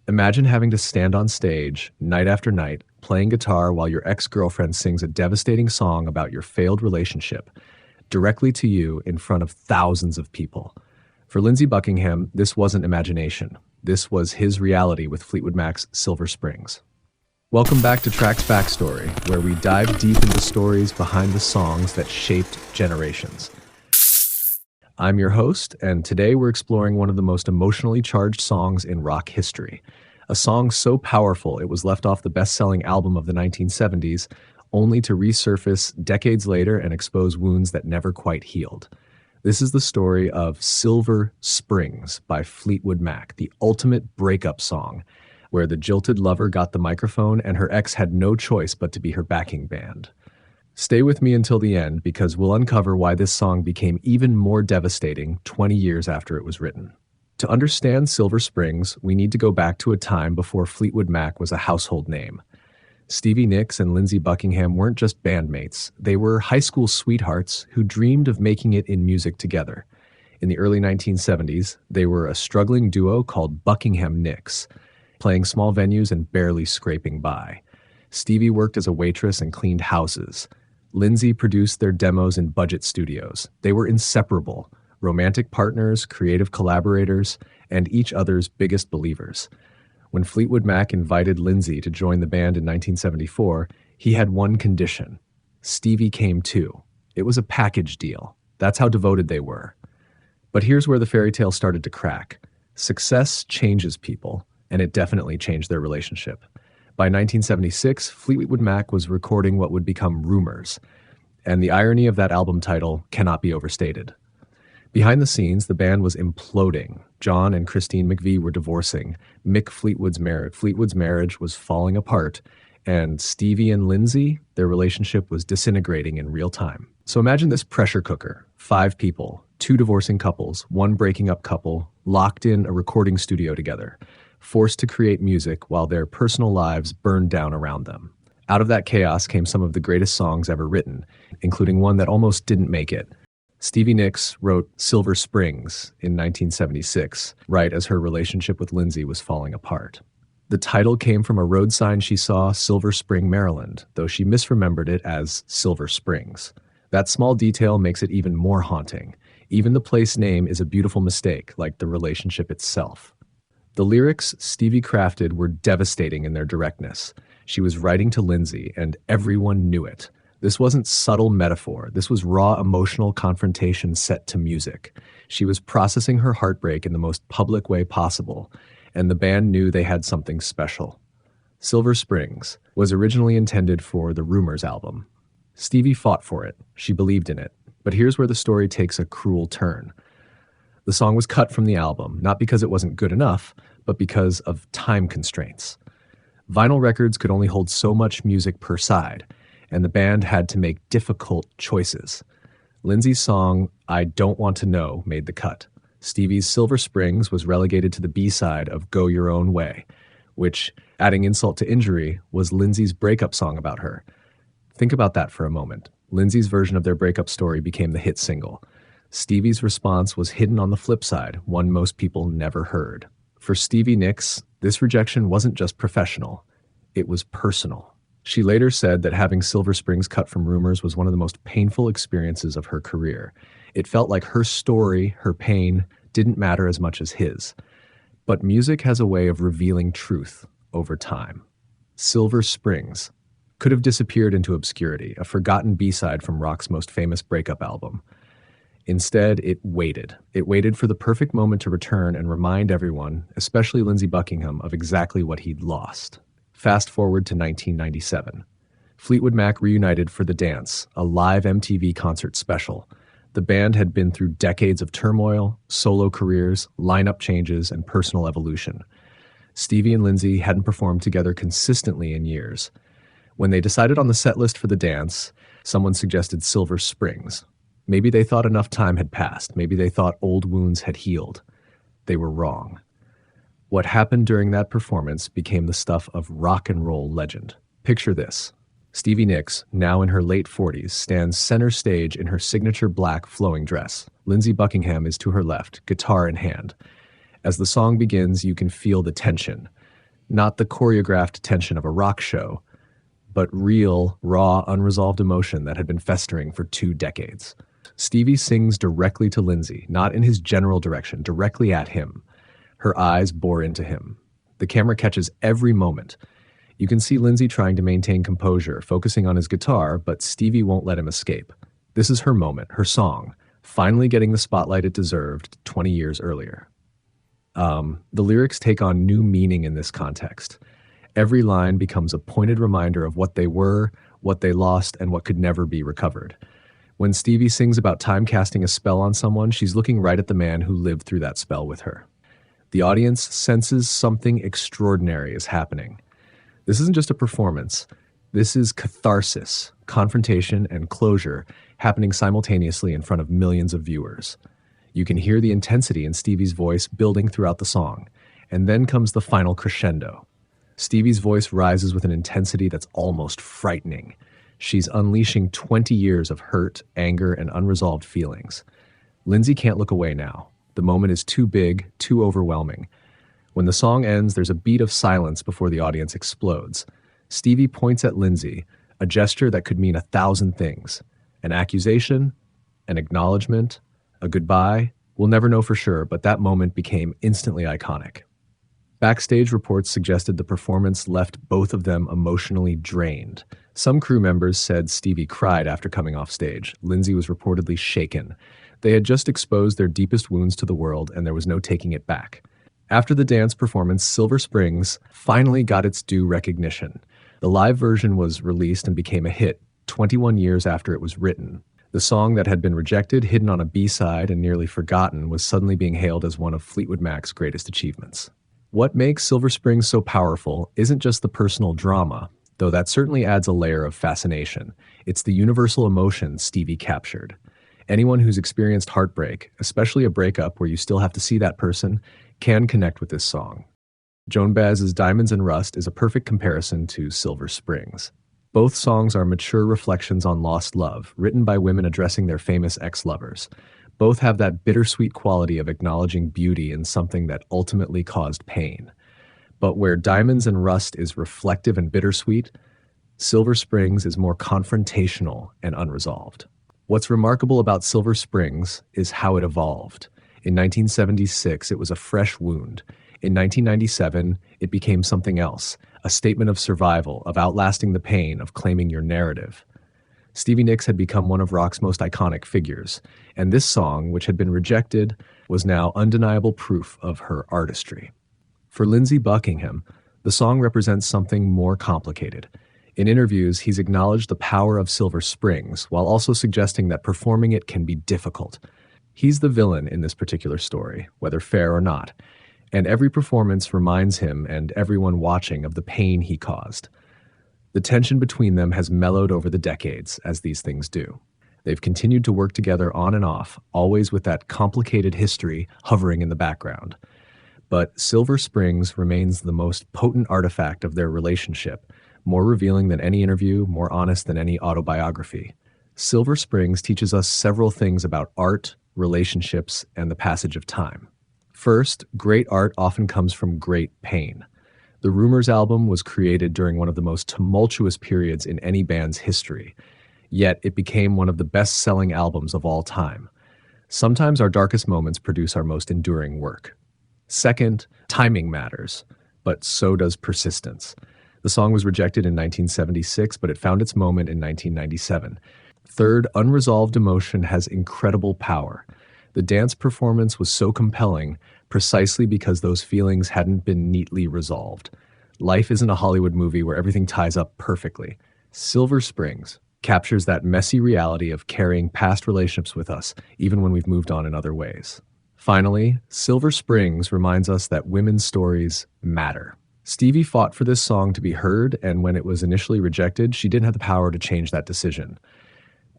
Imagine having to stand on stage night after night, playing guitar while your ex-girlfriend sings a devastating song about your failed relationship directly to you in front of thousands of people. For Lindsey Buckingham, this wasn't imagination. This was his reality with Fleetwood Mac's Silver Springs. Welcome back to Track's Backstory, where we dive deep into stories behind the songs that shaped generations. I'm your host, and today we're exploring one of the most emotionally charged songs in rock history. A song so powerful it was left off the best-selling album of the 1970s, only to resurface decades later and expose wounds that never quite healed. This is the story of Silver Springs by Fleetwood Mac, the ultimate breakup song, where the jilted lover got the microphone and her ex had no choice but to be her backing band. Stay with me until the end because we'll uncover why this song became even more devastating 20 years after it was written. To understand Silver Springs, we need to go back to a time before Fleetwood Mac was a household name. Stevie Nicks and Lindsey Buckingham weren't just bandmates, they were high school sweethearts who dreamed of making it in music together. In the early 1970s, they were a struggling duo called Buckingham Nicks, playing small venues and barely scraping by. Stevie worked as a waitress and cleaned houses. Lindsey produced their demos in budget studios. They were inseparable, romantic partners, creative collaborators, and each other's biggest believers. When Fleetwood Mac invited Lindsey to join the band in 1974, he had one condition. Stevie came too. It was a package deal. That's how devoted they were. But here's where the fairy tale started to crack. Success changes people, and it definitely changed their relationship. By 1976, Fleetwood Mac was recording what would become Rumours, and the irony of that album title cannot be overstated. Behind the scenes, the band was imploding. John and Christine McVie were divorcing. Fleetwood's marriage was falling apart, and Stevie and Lindsey, their relationship was disintegrating in real time. So imagine this pressure cooker. 5 people, 2 divorcing couples, 1 breaking up couple, locked in a recording studio together, forced to create music while their personal lives burned down around them. Out of that chaos came some of the greatest songs ever written, including one that almost didn't make it. Stevie Nicks wrote Silver Springs in 1976, right as her relationship with Lindsey was falling apart. The title came from a road sign she saw, Silver Spring, Maryland, though she misremembered it as Silver Springs. That small detail makes it even more haunting. Even the place name is a beautiful mistake, like the relationship itself. The lyrics Stevie crafted were devastating in their directness. She was writing to Lindsey, and everyone knew it. This wasn't subtle metaphor. This was raw emotional confrontation set to music. She was processing her heartbreak in the most public way possible, and the band knew they had something special. Silver Springs was originally intended for the Rumours album. Stevie fought for it. She believed in it. But here's where the story takes a cruel turn. The song was cut from the album, not because it wasn't good enough, but because of time constraints. Vinyl records could only hold so much music per side, and the band had to make difficult choices. Lindsey's song, I Don't Want to Know, made the cut. Stevie's Silver Springs was relegated to the B-side of Go Your Own Way, which, adding insult to injury, was Lindsey's breakup song about her. Think about that for a moment. Lindsey's version of their breakup story became the hit single. Stevie's response was hidden on the flip side, one most people never heard. For Stevie Nicks, this rejection wasn't just professional, it was personal. She later said that having Silver Springs cut from Rumours was one of the most painful experiences of her career. It felt like her story, her pain, didn't matter as much as his. But music has a way of revealing truth over time. Silver Springs could have disappeared into obscurity, a forgotten B-side from rock's most famous breakup album. Instead, it waited. It waited for the perfect moment to return and remind everyone, especially Lindsey Buckingham, of exactly what he'd lost. Fast forward to 1997. Fleetwood Mac reunited for The Dance, a live MTV concert special. The band had been through decades of turmoil, solo careers, lineup changes, and personal evolution. Stevie and Lindsey hadn't performed together consistently in years. When they decided on the set list for The Dance, someone suggested Silver Springs. Maybe they thought enough time had passed. Maybe they thought old wounds had healed. They were wrong. What happened during that performance became the stuff of rock and roll legend. Picture this. Stevie Nicks, now in her late 40s, stands center stage in her signature black flowing dress. Lindsey Buckingham is to her left, guitar in hand. As the song begins, you can feel the tension. Not the choreographed tension of a rock show, but real, raw, unresolved emotion that had been festering for 2 decades. Stevie sings directly to Lindsey, not in his general direction, directly at him. Her eyes bore into him. The camera catches every moment. You can see Lindsey trying to maintain composure, focusing on his guitar, but Stevie won't let him escape. This is her moment, her song, finally getting the spotlight it deserved 20 years earlier. The lyrics take on new meaning in this context. Every line becomes a pointed reminder of what they were, what they lost, and what could never be recovered. When Stevie sings about time casting a spell on someone, she's looking right at the man who lived through that spell with her. The audience senses something extraordinary is happening. This isn't just a performance. This is catharsis, confrontation, and closure happening simultaneously in front of millions of viewers. You can hear the intensity in Stevie's voice building throughout the song, and then comes the final crescendo. Stevie's voice rises with an intensity that's almost frightening. She's unleashing 20 years of hurt, anger, and unresolved feelings. Lindsey can't look away now. The moment is too big, too overwhelming. When the song ends, there's a beat of silence before the audience explodes. Stevie points at Lindsey, a gesture that could mean 1,000 things. An accusation, an acknowledgement, a goodbye. We'll never know for sure, but that moment became instantly iconic. Backstage reports suggested the performance left both of them emotionally drained. Some crew members said Stevie cried after coming off stage. Lindsey was reportedly shaken. They had just exposed their deepest wounds to the world, and there was no taking it back. After the dance performance, Silver Springs finally got its due recognition. The live version was released and became a hit 21 years after it was written. The song that had been rejected, hidden on a B-side, and nearly forgotten was suddenly being hailed as one of Fleetwood Mac's greatest achievements. What makes Silver Springs so powerful isn't just the personal drama, though that certainly adds a layer of fascination. It's the universal emotion Stevie captured. Anyone who's experienced heartbreak, especially a breakup where you still have to see that person, can connect with this song. Joan Baez's Diamonds and Rust is a perfect comparison to Silver Springs. Both songs are mature reflections on lost love, written by women addressing their famous ex-lovers. Both have that bittersweet quality of acknowledging beauty in something that ultimately caused pain. But where Diamonds and Rust is reflective and bittersweet, Silver Springs is more confrontational and unresolved. What's remarkable about Silver Springs is how it evolved. In 1976, it was a fresh wound. In 1997, it became something else, a statement of survival, of outlasting the pain, of claiming your narrative. Stevie Nicks had become one of rock's most iconic figures, and this song, which had been rejected, was now undeniable proof of her artistry. For Lindsey Buckingham, the song represents something more complicated. In interviews, he's acknowledged the power of Silver Springs, while also suggesting that performing it can be difficult. He's the villain in this particular story, whether fair or not, and every performance reminds him and everyone watching of the pain he caused. The tension between them has mellowed over the decades, as these things do. They've continued to work together on and off, always with that complicated history hovering in the background. But Silver Springs remains the most potent artifact of their relationship, more revealing than any interview, more honest than any autobiography. Silver Springs teaches us several things about art, relationships, and the passage of time. First, great art often comes from great pain. The Rumours album was created during one of the most tumultuous periods in any band's history, yet it became one of the best-selling albums of all time. Sometimes our darkest moments produce our most enduring work. Second, timing matters, but so does persistence. The song was rejected in 1976, but it found its moment in 1997. Third, unresolved emotion has incredible power. The dance performance was so compelling precisely because those feelings hadn't been neatly resolved. Life isn't a Hollywood movie where everything ties up perfectly. Silver Springs captures that messy reality of carrying past relationships with us, even when we've moved on in other ways. Finally, Silver Springs reminds us that women's stories matter. Stevie fought for this song to be heard, and when it was initially rejected, she didn't have the power to change that decision.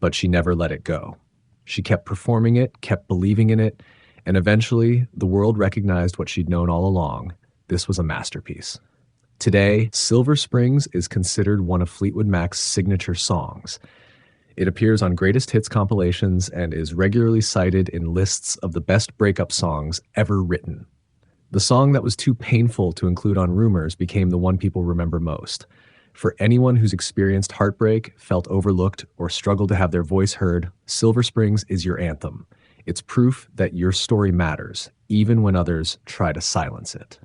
But she never let it go. She kept performing it, kept believing in it, and eventually the world recognized what she'd known all along. This was a masterpiece. Today, Silver Springs is considered one of Fleetwood Mac's signature songs. It appears on greatest hits compilations and is regularly cited in lists of the best breakup songs ever written. The song that was too painful to include on Rumours became the one people remember most. For anyone who's experienced heartbreak, felt overlooked, or struggled to have their voice heard, Silver Springs is your anthem. It's proof that your story matters, even when others try to silence it.